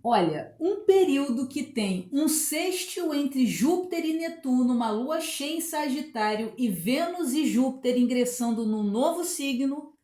Olha, um período que tem um sextil entre Júpiter e Netuno, uma lua cheia em Sagitário e Vênus e Júpiter ingressando num novo signo,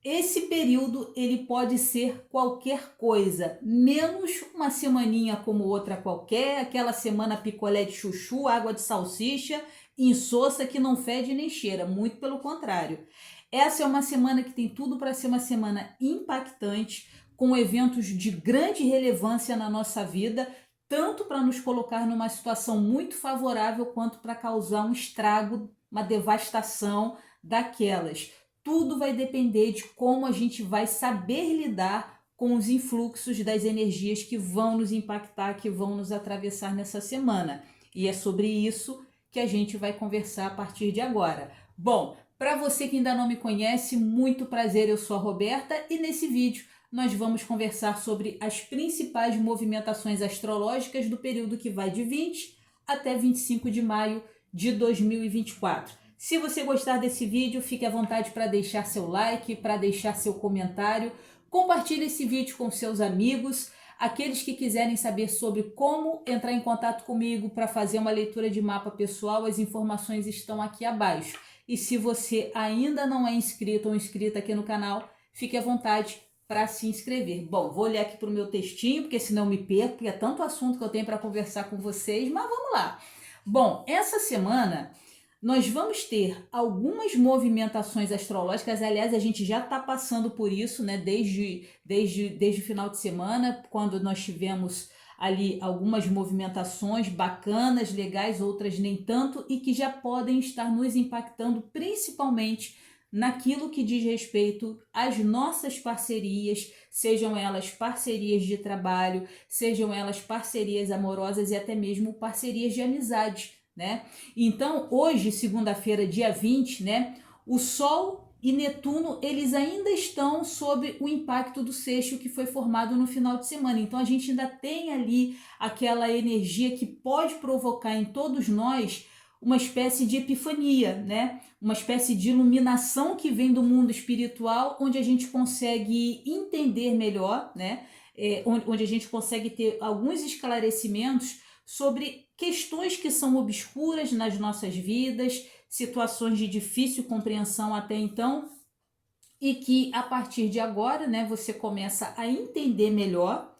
esse período ele pode ser qualquer coisa, menos uma semaninha como outra qualquer, aquela semana picolé de chuchu, água de salsicha, insossa que não fede nem cheira, muito pelo contrário. Essa é uma semana que tem tudo para ser uma semana impactante, com eventos de grande relevância na nossa vida, tanto para nos colocar numa situação muito favorável, quanto para causar um estrago, uma devastação daquelas. Tudo vai depender de como a gente vai saber lidar com os influxos das energias que vão nos impactar, que vão nos atravessar nessa semana. E é sobre isso que a gente vai conversar a partir de agora. Bom, para você que ainda não me conhece, muito prazer, eu sou a Roberta e nesse vídeo nós vamos conversar sobre as principais movimentações astrológicas do período que vai de 20 até 25 de maio de 2024. Se você gostar desse vídeo, fique à vontade para deixar seu like, para deixar seu comentário, compartilhe esse vídeo com seus amigos, aqueles que quiserem saber sobre como entrar em contato comigo para fazer uma leitura de mapa pessoal, as informações estão aqui abaixo. E se você ainda não é inscrito ou inscrita aqui no canal, fique à vontade para se inscrever. Bom, vou olhar aqui para o meu textinho, porque senão me perco, porque é tanto assunto que eu tenho para conversar com vocês, mas vamos lá. Bom, essa semana nós vamos ter algumas movimentações astrológicas, aliás, a gente já está passando por isso, né? Desde o final de semana, quando nós tivemos ali algumas movimentações bacanas, legais, outras nem tanto, e que já podem estar nos impactando principalmente naquilo que diz respeito às nossas parcerias, sejam elas parcerias de trabalho, sejam elas parcerias amorosas e até mesmo parcerias de amizade, né? Então, hoje, segunda-feira, dia 20, né, o Sol e Netuno, eles ainda estão sob o impacto do sexto que foi formado no final de semana. Então, a gente ainda tem ali aquela energia que pode provocar em todos nós uma espécie de epifania, né? Uma espécie de iluminação que vem do mundo espiritual, onde a gente consegue entender melhor, né? Onde a gente consegue ter alguns esclarecimentos sobre questões que são obscuras nas nossas vidas, situações de difícil compreensão até então, e que a partir de agora, né, você começa a entender melhor,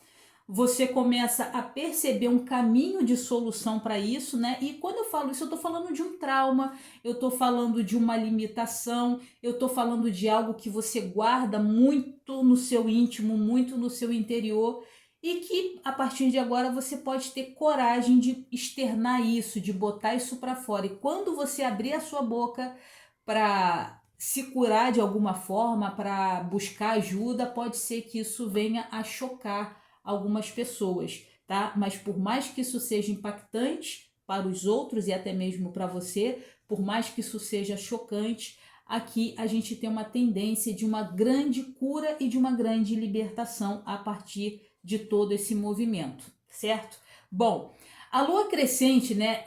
você começa a perceber um caminho de solução para isso, né? E quando eu falo isso, eu estou falando de um trauma, eu estou falando de uma limitação, eu estou falando de algo que você guarda muito no seu íntimo, muito no seu interior, e que a partir de agora você pode ter coragem de externar isso, de botar isso para fora. E quando você abrir a sua boca para se curar de alguma forma, para buscar ajuda, pode ser que isso venha a chocar algumas pessoas, tá? Mas por mais que isso seja impactante para os outros e até mesmo para você, por mais que isso seja chocante, aqui a gente tem uma tendência de uma grande cura e de uma grande libertação a partir de todo esse movimento, certo? Bom, a lua crescente, né,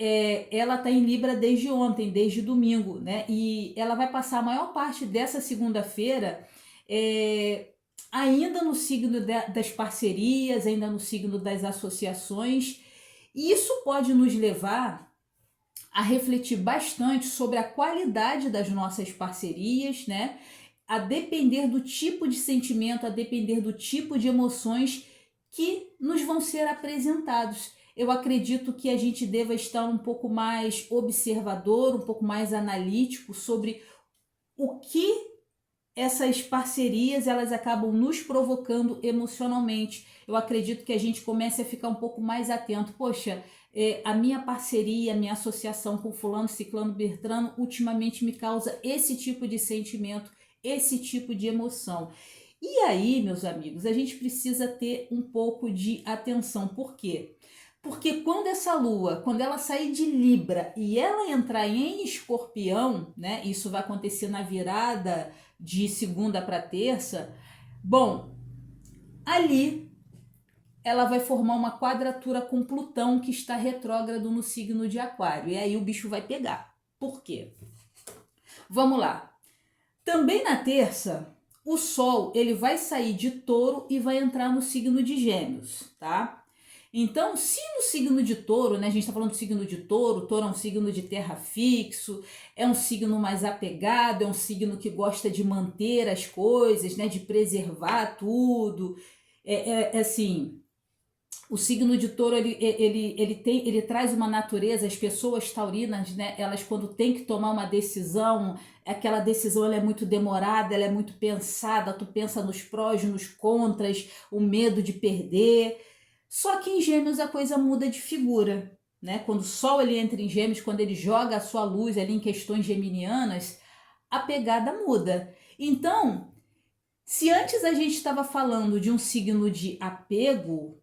ela tá em Libra desde ontem, desde domingo, né, e ela vai passar a maior parte dessa segunda-feira ainda no signo das parcerias, ainda no signo das associações. E isso pode nos levar a refletir bastante sobre a qualidade das nossas parcerias, né? A depender do tipo de sentimento, a depender do tipo de emoções que nos vão ser apresentados. Eu acredito que a gente deva estar um pouco mais observador, um pouco mais analítico sobre o que essas parcerias elas acabam nos provocando emocionalmente. Eu acredito que a gente comece a ficar um pouco mais atento. Poxa, a minha parceria, a minha associação com fulano, ciclano, bertrano, ultimamente me causa esse tipo de sentimento, esse tipo de emoção. E aí, meus amigos, a gente precisa ter um pouco de atenção. Por quê? Porque quando essa lua, quando ela sair de Libra e ela entrar em Escorpião, né? Isso vai acontecer na virada de segunda para terça. Bom, ali ela vai formar uma quadratura com Plutão que está retrógrado no signo de Aquário. E aí o bicho vai pegar. Por quê? Vamos lá. Também na terça, o Sol ele vai sair de Touro e vai entrar no signo de Gêmeos, tá? Então, se no signo de Touro, né, a gente está falando do signo de Touro, Touro é um signo de terra fixo, é um signo mais apegado, é um signo que gosta de manter as coisas, né, de preservar tudo, assim, o signo de Touro ele traz uma natureza, as pessoas taurinas, né, elas quando têm que tomar uma decisão, aquela decisão ela é muito demorada, ela é muito pensada, tu pensa nos prós, nos contras, o medo de perder. Só que em Gêmeos a coisa muda de figura, né? Quando o Sol ele entra em Gêmeos, quando ele joga a sua luz ali em questões geminianas, a pegada muda. Então, se antes a gente estava falando de um signo de apego,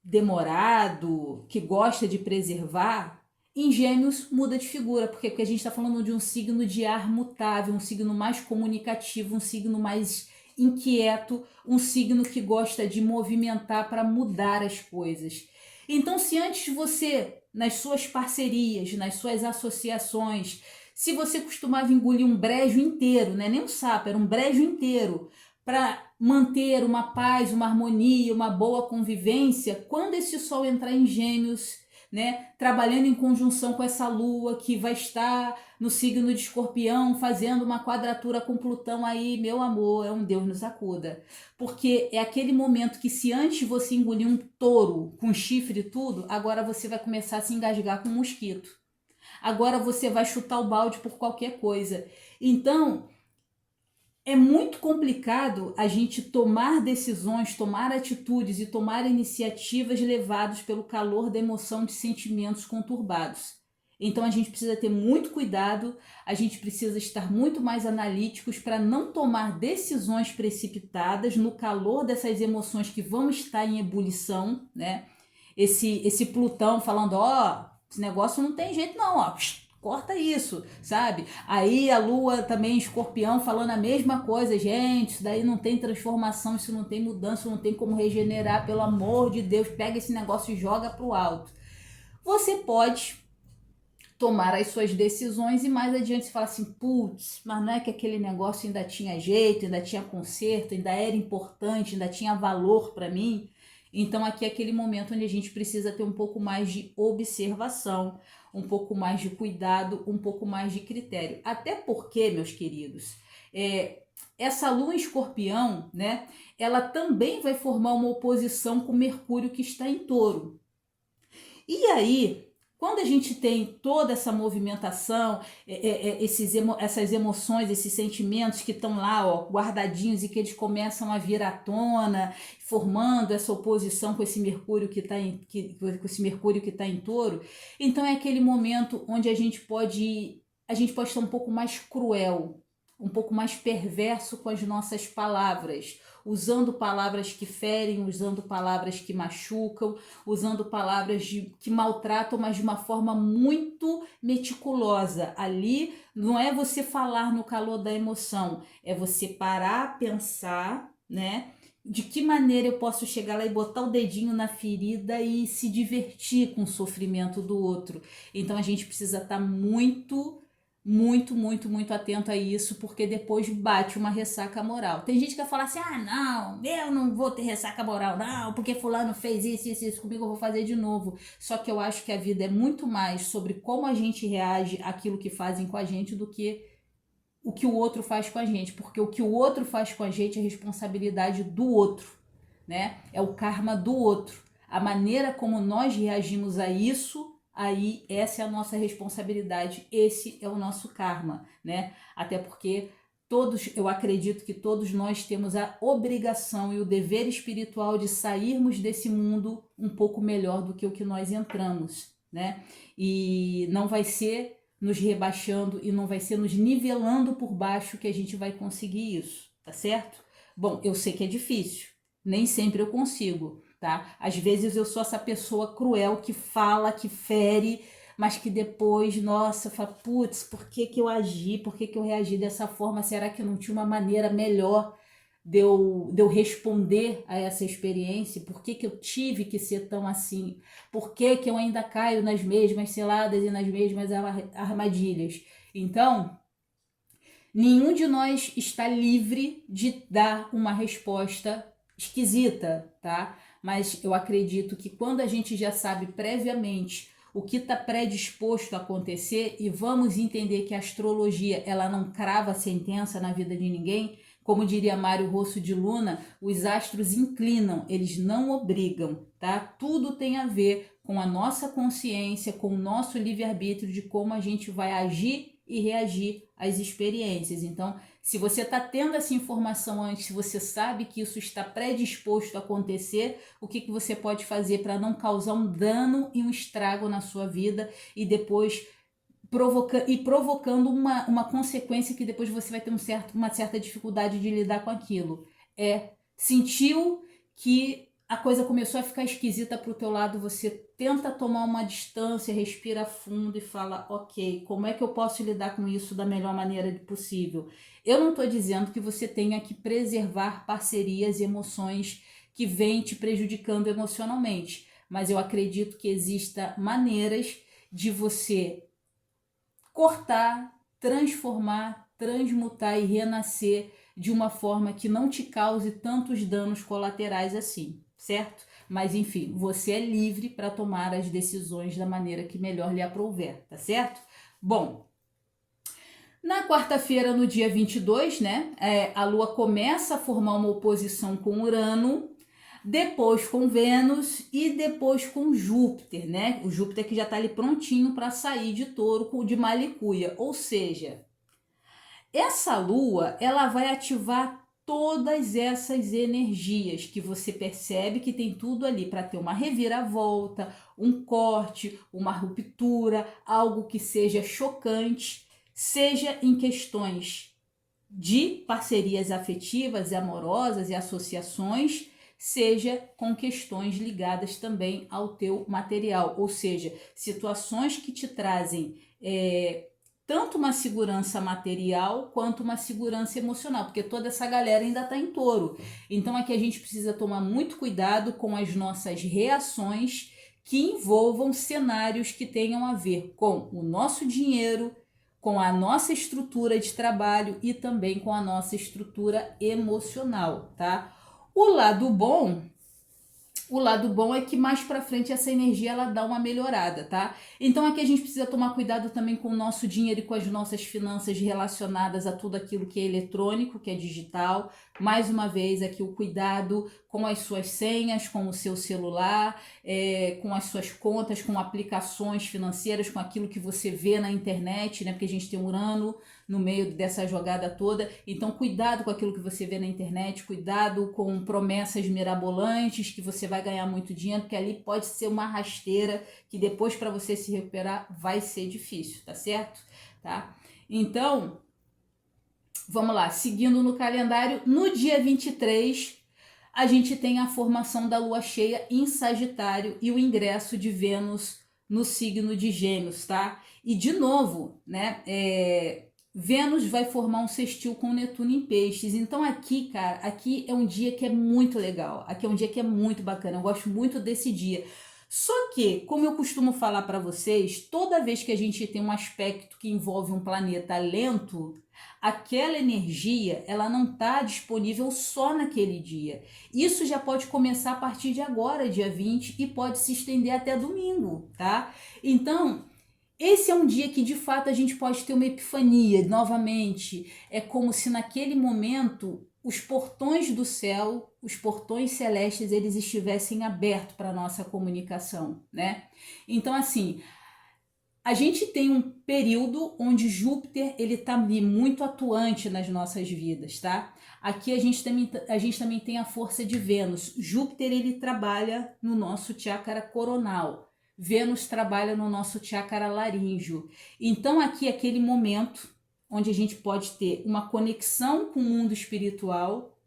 demorado, que gosta de preservar, em Gêmeos muda de figura, porque a gente está falando de um signo de ar mutável, um signo mais comunicativo, um signo mais inquieto, um signo que gosta de movimentar para mudar as coisas. Então, se antes você, nas suas parcerias, nas suas associações, se você costumava engolir um brejo inteiro, né? Nem um sapo, era um brejo inteiro, para manter uma paz, uma harmonia, uma boa convivência, quando esse Sol entrar em Gêmeos, né, trabalhando em conjunção com essa Lua que vai estar no signo de Escorpião, fazendo uma quadratura com Plutão aí, meu amor, é um Deus nos acuda. Porque é aquele momento que se antes você engolir um touro com chifre e tudo, agora você vai começar a se engasgar com um mosquito. Agora você vai chutar o balde por qualquer coisa. Então, é muito complicado a gente tomar decisões, tomar atitudes e tomar iniciativas levados pelo calor da emoção de sentimentos conturbados. Então a gente precisa ter muito cuidado, a gente precisa estar muito mais analíticos para não tomar decisões precipitadas no calor dessas emoções que vão estar em ebulição, né? Esse Plutão falando, ó, esse negócio não tem jeito não, ó, corta isso, sabe? Aí a Lua também, Escorpião, falando a mesma coisa, gente, isso daí não tem transformação, isso não tem mudança, não tem como regenerar, pelo amor de Deus, pega esse negócio e joga pro alto. Você pode tomar as suas decisões e mais adiante você fala assim, putz, mas não é que aquele negócio ainda tinha jeito, ainda tinha conserto, ainda era importante, ainda tinha valor para mim. Então aqui é aquele momento onde a gente precisa ter um pouco mais de observação, um pouco mais de cuidado, um pouco mais de critério. Até porque, meus queridos, essa Lua em Escorpião, né, ela também vai formar uma oposição com Mercúrio que está em Touro. E aí, quando a gente tem toda essa movimentação, essas emoções, esses sentimentos que estão lá, ó, guardadinhos e que eles começam a vir à tona, formando essa oposição com esse Mercúrio que está em Touro, então é aquele momento onde a gente pode estar um pouco mais cruel, um pouco mais perverso com as nossas palavras, usando palavras que ferem, usando palavras que machucam, usando palavras que maltratam, mas de uma forma muito meticulosa. Ali não é você falar no calor da emoção, é você parar, pensar, né? De que maneira eu posso chegar lá e botar o dedinho na ferida e se divertir com o sofrimento do outro. Então a gente precisa estar muito atento a isso, porque depois bate uma ressaca moral. Tem gente que vai falar assim, não, eu não vou ter ressaca moral não, porque fulano fez isso comigo, eu vou fazer de novo. Só que eu acho que a vida é muito mais sobre como a gente reage àquilo que fazem com a gente do que o que o outro faz com a gente, porque o que o outro faz com a gente é responsabilidade do outro, né? É o karma do outro. A maneira como nós reagimos a isso, aí essa é a nossa responsabilidade, esse é o nosso karma, né? Até porque eu acredito que todos nós temos a obrigação e o dever espiritual de sairmos desse mundo um pouco melhor do que o que nós entramos, né? E não vai ser nos rebaixando e não vai ser nos nivelando por baixo que a gente vai conseguir isso, tá certo? Bom, eu sei que é difícil, nem sempre eu consigo, tá? Às vezes eu sou essa pessoa cruel que fala, que fere, mas que depois, nossa, fala, putz, por que que eu agi? Por que que eu reagi dessa forma? Será que não tinha uma maneira melhor de eu responder a essa experiência? Por que que eu tive que ser tão assim? Por que que eu ainda caio nas mesmas ciladas e nas mesmas armadilhas? Então, Nenhum de nós está livre de dar uma resposta esquisita, tá? Mas eu acredito que quando a gente já sabe previamente o que está predisposto a acontecer, e vamos entender que a astrologia ela não crava sentença na vida de ninguém, como diria Mário Rosso de Luna, os astros inclinam, eles não obrigam, tá? Tudo tem a ver com a nossa consciência, com o nosso livre-arbítrio de como a gente vai agir e reagir às experiências. Então, se você está tendo essa informação antes, se você sabe que isso está predisposto a acontecer, o que você pode fazer para não causar um dano e um estrago na sua vida e depois provocando uma consequência que depois você vai ter uma certa dificuldade de lidar com aquilo. Sentiu que a coisa começou a ficar esquisita para o teu lado, você tenta tomar uma distância, respira fundo e fala, ok, como é que eu posso lidar com isso da melhor maneira possível? Eu não estou dizendo que você tenha que preservar parcerias e emoções que vêm te prejudicando emocionalmente, mas eu acredito que existam maneiras de você cortar, transformar, transmutar e renascer de uma forma que não te cause tantos danos colaterais assim, certo? Mas enfim, você é livre para tomar as decisões da maneira que melhor lhe aprouver, tá certo? Bom, na quarta-feira, no dia 22, né, a Lua começa a formar uma oposição com Urano, depois com Vênus e depois com Júpiter, né? O Júpiter que já está ali prontinho para sair de Touro de Malicuia, ou seja, essa Lua ela vai ativar todas essas energias que você percebe que tem tudo ali para ter uma reviravolta, um corte, uma ruptura, algo que seja chocante, seja em questões de parcerias afetivas e amorosas e associações, seja com questões ligadas também ao teu material, ou seja, situações que te trazem tanto uma segurança material quanto uma segurança emocional, porque toda essa galera ainda está em Touro. Então aqui a gente precisa tomar muito cuidado com as nossas reações que envolvam cenários que tenham a ver com o nosso dinheiro, com a nossa estrutura de trabalho e também com a nossa estrutura emocional, tá? O lado bom é que mais para frente essa energia ela dá uma melhorada, tá? Então aqui a gente precisa tomar cuidado também com o nosso dinheiro e com as nossas finanças relacionadas a tudo aquilo que é eletrônico, que é digital. Mais uma vez aqui o cuidado com as suas senhas, com o seu celular, com as suas contas, com aplicações financeiras, com aquilo que você vê na internet, né? Porque a gente tem Urano no meio dessa jogada toda. Então cuidado com aquilo que você vê na internet, cuidado com promessas mirabolantes que você vai ganhar muito dinheiro, porque ali pode ser uma rasteira que depois para você se recuperar vai ser difícil, tá certo? Tá? Então, vamos lá, seguindo no calendário, no dia 23, a gente tem a formação da lua cheia em Sagitário e o ingresso de Vênus no signo de Gêmeos, tá? E de novo, né, Vênus vai formar um sextil com Netuno em Peixes. Então aqui, cara, aqui é um dia que é muito legal. Aqui é um dia que é muito bacana. Eu gosto muito desse dia. Só que, como eu costumo falar para vocês, toda vez que a gente tem um aspecto que envolve um planeta lento, aquela energia, ela não está disponível só naquele dia. Isso já pode começar a partir de agora, dia 20, e pode se estender até domingo, tá? Então, esse é um dia que de fato a gente pode ter uma epifania novamente. É como se naquele momento os portões do céu, os portões celestes, eles estivessem abertos para a nossa comunicação, né? Então, assim, a gente tem um período onde Júpiter ele está muito atuante nas nossas vidas, tá? Aqui a gente também tem a força de Vênus. Júpiter ele trabalha no nosso chakra coronal. Vênus trabalha no nosso chakra laríngeo. Então aqui é aquele momento onde a gente pode ter uma conexão com o mundo espiritual,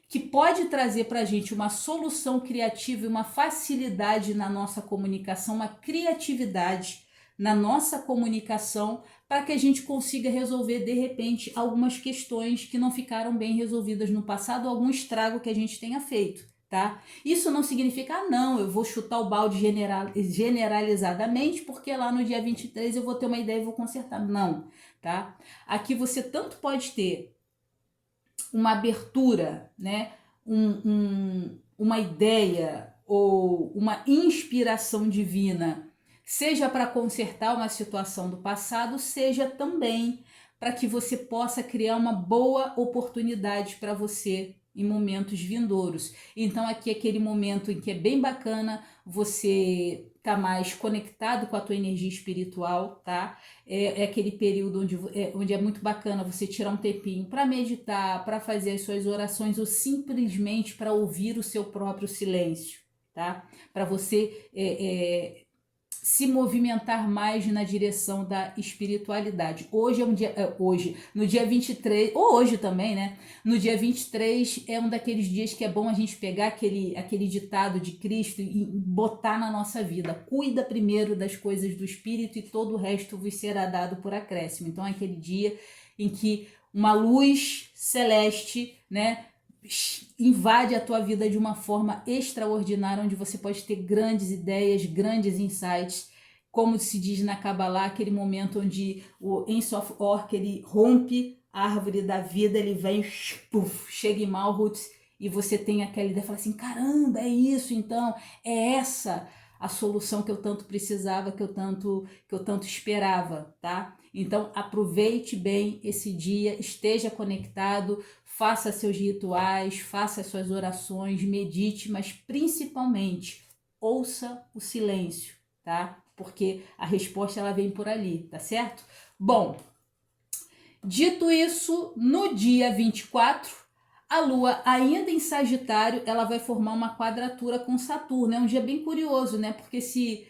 que pode trazer para a gente uma solução criativa e uma facilidade na nossa comunicação, uma criatividade na nossa comunicação, para que a gente consiga resolver de repente algumas questões que não ficaram bem resolvidas no passado, algum estrago que a gente tenha feito, tá? Isso não significa, não, eu vou chutar o balde generalizadamente, porque lá no dia 23 eu vou ter uma ideia e vou consertar. Não, tá? Aqui você tanto pode ter uma abertura, né? Uma ideia ou uma inspiração divina, seja para consertar uma situação do passado, seja também para que você possa criar uma boa oportunidade para você em momentos vindouros. Então aqui é aquele momento em que é bem bacana você tá mais conectado com a tua energia espiritual, tá? É aquele período onde é muito bacana você tirar um tempinho para meditar, para fazer as suas orações ou simplesmente para ouvir o seu próprio silêncio, tá? Para você se movimentar mais na direção da espiritualidade. Hoje é um dia, no dia 23, ou hoje também, né? No dia 23 é um daqueles dias que é bom a gente pegar aquele ditado de Cristo e botar na nossa vida. Cuida primeiro das coisas do espírito e todo o resto vos será dado por acréscimo. Então é aquele dia em que uma luz celeste, né, invade a tua vida de uma forma extraordinária, onde você pode ter grandes ideias, grandes insights, como se diz na Kabbalah, aquele momento onde o Ein Sof Or, ele rompe a árvore da vida, ele vem, puff, chega em Malhut, e você tem aquela ideia, fala assim, caramba, é isso então, é essa a solução que eu tanto precisava, que eu tanto esperava, tá? Então aproveite bem esse dia, esteja conectado, faça seus rituais, faça suas orações, medite, mas principalmente ouça o silêncio, tá? Porque a resposta ela vem por ali, tá certo? Bom, dito isso, no dia 24, a Lua, ainda em Sagitário, ela vai formar uma quadratura com Saturno. É um dia bem curioso, né? Porque se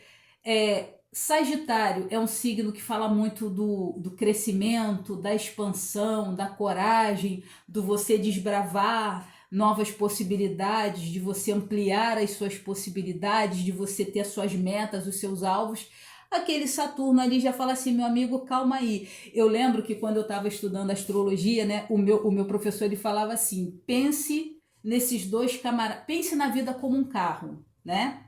Sagitário é um signo que fala muito do crescimento, da expansão, da coragem, do você desbravar novas possibilidades, de você ampliar as suas possibilidades, de você ter as suas metas, os seus alvos. Aquele Saturno ali já fala assim, meu amigo, calma aí. Eu lembro que quando eu estava estudando astrologia, né, o meu professor ele falava assim, pense nesses dois camaradas, pense na vida como um carro, né?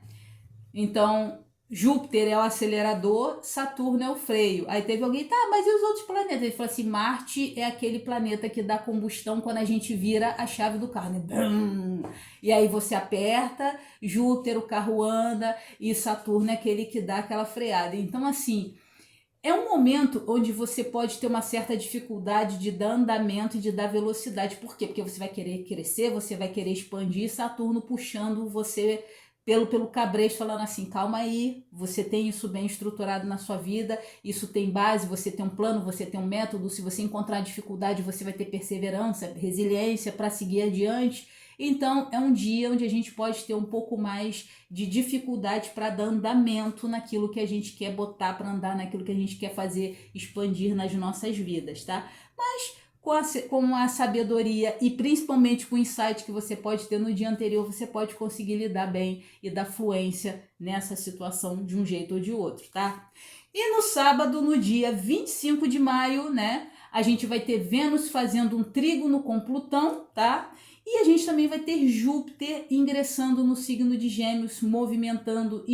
Então, Júpiter é o acelerador, Saturno é o freio. Aí teve alguém, tá, mas e os outros planetas? Ele falou assim, Marte é aquele planeta que dá combustão quando a gente vira a chave do carro, né? Brum! E aí você aperta, Júpiter, o carro anda, e Saturno é aquele que dá aquela freada. Então, assim, é um momento onde você pode ter uma certa dificuldade de dar andamento e de dar velocidade. Por quê? Porque você vai querer crescer, você vai querer expandir, Saturno puxando você pelo cabresto, falando assim, calma aí, você tem isso bem estruturado na sua vida, isso tem base, você tem um plano, você tem um método, se você encontrar dificuldade, você vai ter perseverança, resiliência para seguir adiante. Então, é um dia onde a gente pode ter um pouco mais de dificuldade para dar andamento naquilo que a gente quer botar para andar, naquilo que a gente quer fazer expandir nas nossas vidas, tá? Mas com a sabedoria e principalmente com o insight que você pode ter no dia anterior, você pode conseguir lidar bem e dar fluência nessa situação de um jeito ou de outro, tá? E no sábado, no dia 25 de maio, né, a gente vai ter Vênus fazendo um trígono com Plutão, tá? E a gente também vai ter Júpiter ingressando no signo de Gêmeos, movimentando,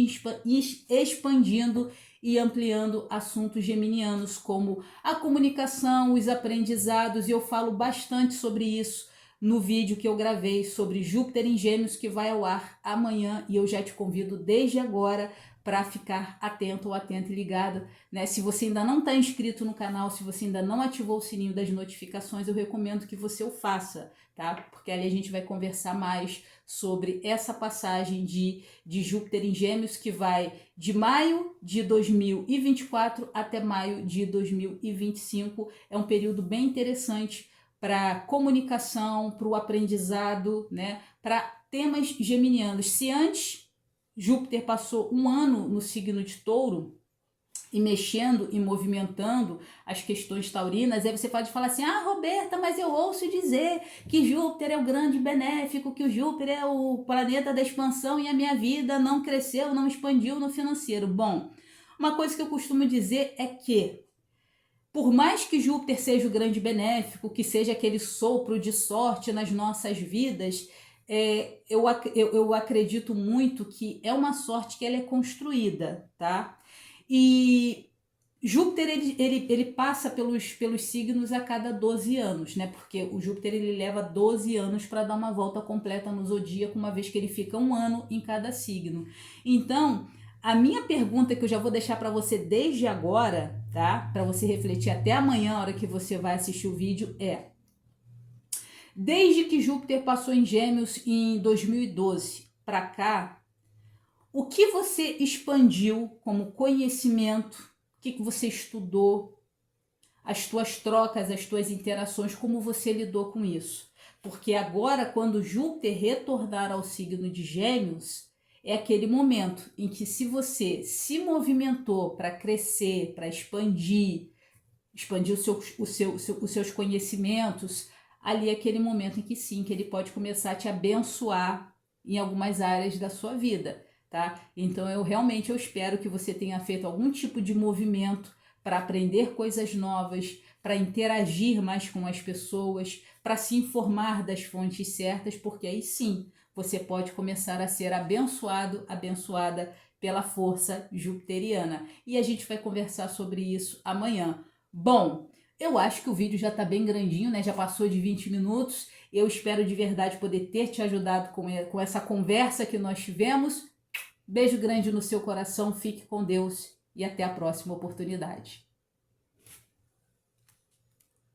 expandindo e ampliando assuntos geminianos, como a comunicação, os aprendizados, e eu falo bastante sobre isso no vídeo que eu gravei sobre Júpiter em Gêmeos, que vai ao ar amanhã, e eu já te convido desde agora para ficar atento ou atento e ligado, né? Se você ainda não está inscrito no canal, se você ainda não ativou o sininho das notificações, eu recomendo que você o faça, tá? Porque ali a gente vai conversar mais sobre essa passagem de Júpiter em Gêmeos, que vai de maio de 2024 até maio de 2025. É um período bem interessante para comunicação, para o aprendizado, né? Para temas geminianos. Se antes Júpiter passou um ano no signo de Touro e mexendo e movimentando as questões taurinas, aí você pode falar assim, ah, Roberta, mas eu ouço dizer que Júpiter é o grande benéfico, que o Júpiter é o planeta da expansão e a minha vida não cresceu, não expandiu no financeiro. Bom, uma coisa que eu costumo dizer é que, por mais que Júpiter seja o grande benéfico, que seja aquele sopro de sorte nas nossas vidas, eu acredito muito que é uma sorte que ela é construída, tá? E Júpiter, ele passa pelos signos a cada 12 anos, né? Porque o Júpiter, ele leva 12 anos para dar uma volta completa no zodíaco, uma vez que ele fica um ano em cada signo. Então, a minha pergunta que eu já vou deixar para você desde agora, tá? Para você refletir até amanhã, a hora que você vai assistir o vídeo, é: desde que Júpiter passou em Gêmeos em 2012 para cá, o que você expandiu como conhecimento? O que você estudou? As tuas trocas, as tuas interações, como você lidou com isso? Porque agora, quando Júpiter retornar ao signo de Gêmeos, é aquele momento em que, se você se movimentou para crescer, para expandir os seus conhecimentos, ali é aquele momento em que sim, que ele pode começar a te abençoar em algumas áreas da sua vida, tá? Então eu espero que você tenha feito algum tipo de movimento para aprender coisas novas, para interagir mais com as pessoas, para se informar das fontes certas, porque aí sim você pode começar a ser abençoado, abençoada pela força jupiteriana. E a gente vai conversar sobre isso amanhã. Bom, eu acho que o vídeo já está bem grandinho, né? Já passou de 20 minutos. Eu espero de verdade poder ter te ajudado com essa conversa que nós tivemos. Beijo grande no seu coração, fique com Deus e até a próxima oportunidade.